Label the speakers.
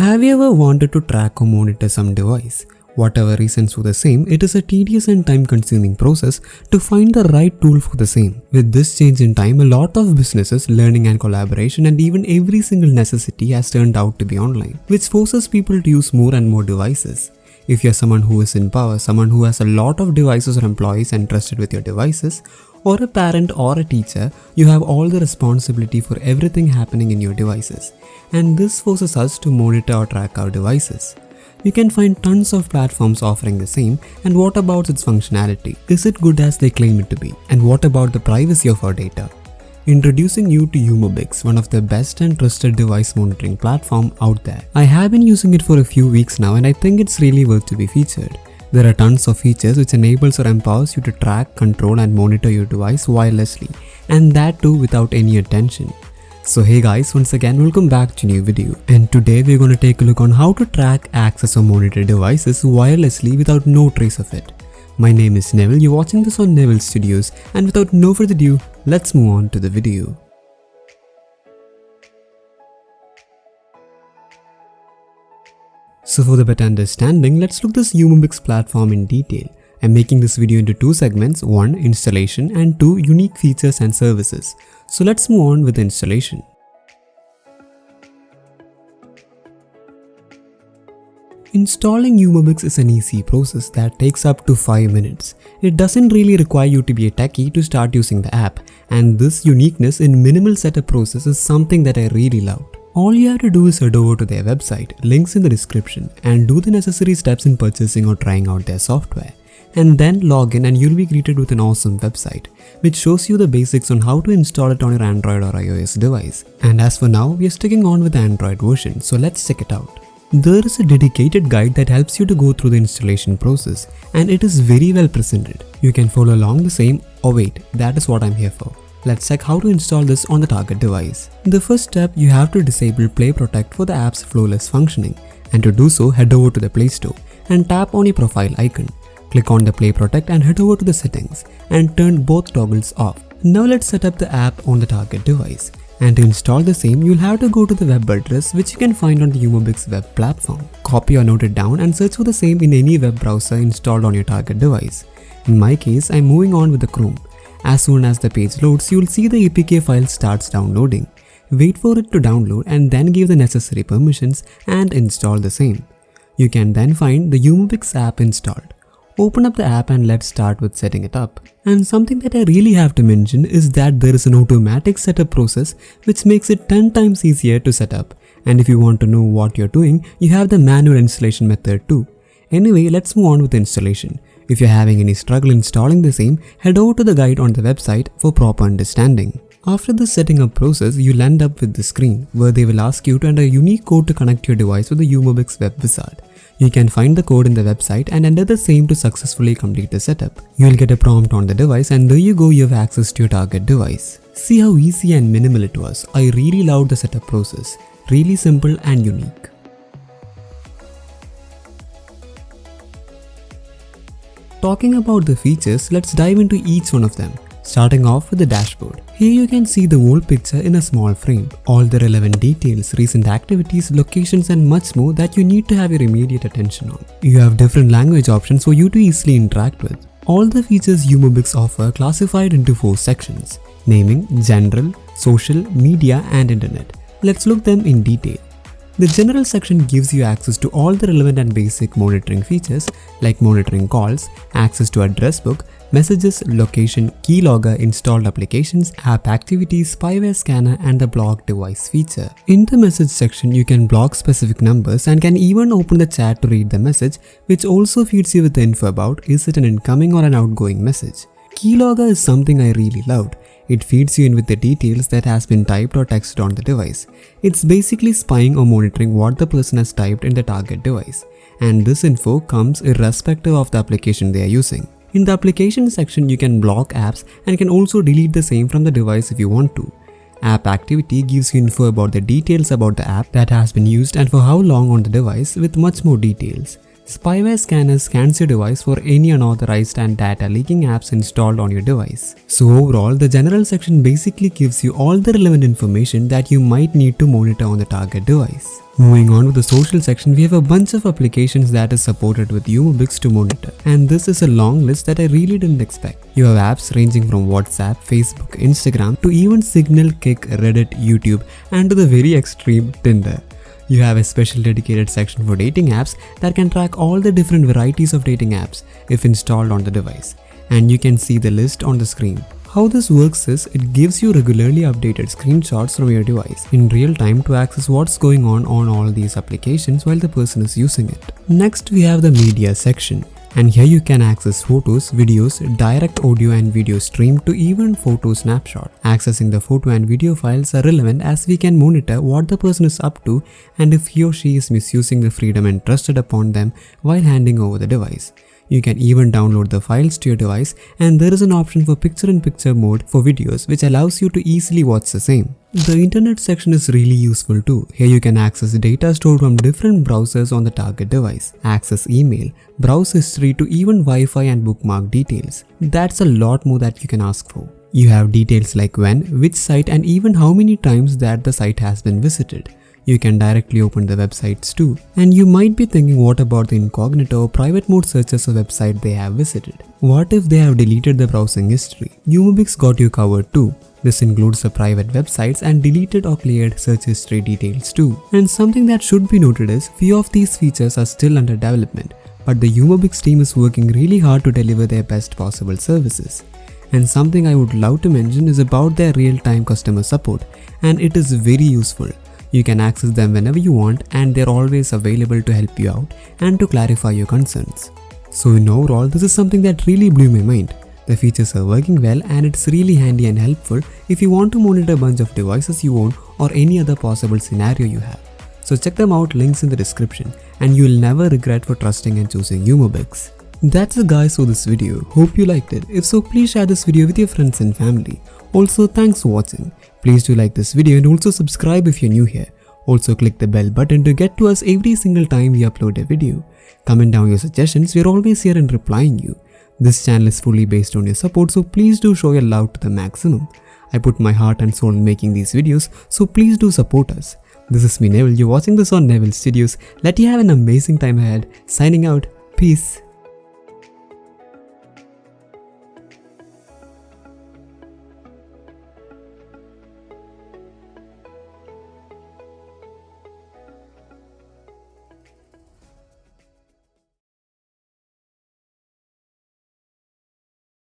Speaker 1: Have you ever wanted to track or monitor some device? Whatever reasons for the same, it is a tedious and time-consuming process to find the right tool for the same. With this change in time, a lot of businesses, learning and collaboration, and even every single necessity has turned out to be online, which forces people to use more and more devices. If you're someone who is in power, someone who has a lot of devices or employees entrusted with your devices, or a parent or a teacher, you have all the responsibility for everything happening in your devices. And this forces us to monitor or track our devices. You can find tons of platforms offering the same, and what about its functionality? Is it good as they claim it to be? And what about the privacy of our data? Introducing you to Umobix, one of the best and trusted device monitoring platform out there. I have been using it for a few weeks now and I think it's really worth to be featured. There are tons of features which enables or empowers you to track, control and monitor your device wirelessly, and that too without any attention. So hey guys, once again welcome back to a new video, and today we're going to take a look on how to track, access or monitor devices wirelessly without no trace of it. My name is Neville, you're watching this on Neville Studios, and without no further ado, let's move on to the video. So for the better understanding, let's look this Umobix platform in detail. I'm making this video into two segments, one installation and two unique features and services. So let's move on with the installation. Installing Umobix is an easy process that takes up to 5 minutes. It doesn't really require you to be a techie to start using the app, and this uniqueness in minimal setup process is something that I really loved. All you have to do is head over to their website, links in the description, and do the necessary steps in purchasing or trying out their software. And then log in and you'll be greeted with an awesome website, which shows you the basics on how to install it on your Android or iOS device. And as for now, we are sticking on with the Android version, so let's check it out. There is a dedicated guide that helps you to go through the installation process, and it is very well presented. You can follow along the same, or wait, that is what I'm here for. Let's check how to install this on the target device. The first step, you have to disable Play Protect for the app's flawless functioning, and to do so, head over to the Play Store and tap on your profile icon. Click on the Play Protect and head over to the settings and turn both toggles off. Now let's set up the app on the target device. And to install the same, you'll have to go to the web address which you can find on the Umobix web platform. Copy or note it down and search for the same in any web browser installed on your target device. In my case, I'm moving on with the Chrome. As soon as the page loads, you'll see the APK file starts downloading. Wait for it to download and then give the necessary permissions and install the same. You can then find the Umobix app installed. Open up the app and let's start with setting it up. And something that I really have to mention is that there is an automatic setup process which makes it 10 times easier to set up. And if you want to know what you're doing, you have the manual installation method too. Anyway, let's move on with the installation. If you're having any struggle installing the same, head over to the guide on the website for proper understanding. After the setting up process, you'll end up with the screen where they will ask you to enter a unique code to connect your device with the Umobix web wizard. You can find the code in the website and enter the same to successfully complete the setup. You'll get a prompt on the device and there you go, you have access to your target device. See how easy and minimal it was. I really loved the setup process. Really simple and unique. Talking about the features, let's dive into each one of them. Starting off with the dashboard. Here you can see the whole picture in a small frame. All the relevant details, recent activities, locations and much more that you need to have your immediate attention on. You have different language options for you to easily interact with. All the features Umobix offer classified into 4 sections: naming, general, social, media and internet. Let's look them in detail. The general section gives you access to all the relevant and basic monitoring features like monitoring calls, access to address book, messages, location, keylogger, installed applications, app activities, spyware scanner and the block device feature. In the message section, you can block specific numbers and can even open the chat to read the message, which also feeds you with the info about is it an incoming or an outgoing message. Keylogger is something I really loved. It feeds you in with the details that has been typed or texted on the device. It's basically spying or monitoring what the person has typed in the target device. And this info comes irrespective of the application they are using. In the application section, you can block apps and can also delete the same from the device if you want to. App activity gives you info about the details about the app that has been used and for how long on the device with much more details. Spyware Scanner scans your device for any unauthorized and data leaking apps installed on your device. So overall, the general section basically gives you all the relevant information that you might need to monitor on the target device. Moving on to the social section, we have a bunch of applications that is supported with Umobix to monitor, and this is a long list that I really didn't expect. You have apps ranging from WhatsApp, Facebook, Instagram to even Signal, Kik, Reddit, YouTube, and to the very extreme Tinder. You have a special dedicated section for dating apps that can track all the different varieties of dating apps if installed on the device, and you can see the list on the screen. How this works is, it gives you regularly updated screenshots from your device in real time to access what's going on all these applications while the person is using it. Next, we have the media section, and here you can access photos, videos, direct audio and video stream to even photo snapshot. Accessing the photo and video files are relevant as we can monitor what the person is up to and if he or she is misusing the freedom entrusted upon them while handing over the device. You can even download the files to your device, and there is an option for picture-in-picture mode for videos which allows you to easily watch the same. The internet section is really useful too. Here you can access data stored from different browsers on the target device, access email, browse history to even Wi-Fi and bookmark details. That's a lot more that you can ask for. You have details like when, which site and even how many times that the site has been visited. You can directly open the websites too. And you might be thinking, what about the incognito or private mode searches of website they have visited? What if they have deleted the browsing history? Umobix got you covered too. This includes the private websites and deleted or cleared search history details too. And something that should be noted is, few of these features are still under development, but the Umobix team is working really hard to deliver their best possible services. And something I would love to mention is about their real-time customer support, and it is very useful. You can access them whenever you want, and they're always available to help you out and to clarify your concerns. So in overall, this is something that really blew my mind. The features are working well, and it's really handy and helpful if you want to monitor a bunch of devices you own or any other possible scenario you have. So check them out, links in the description, and you'll never regret for trusting and choosing Umobix. That's it guys for this video. Hope you liked it. If so, please share this video with your friends and family. Also, thanks for watching. Please do like this video and also subscribe if you're new here. Also click the bell button to get to us every single time we upload a video. Comment down your suggestions, we're always here and replying you. This channel is fully based on your support, so please do show your love to the maximum. I put my heart and soul in making these videos, so please do support us. This is me Neville, you're watching this on Neville Studios. Let you have an amazing time ahead. Signing out, peace.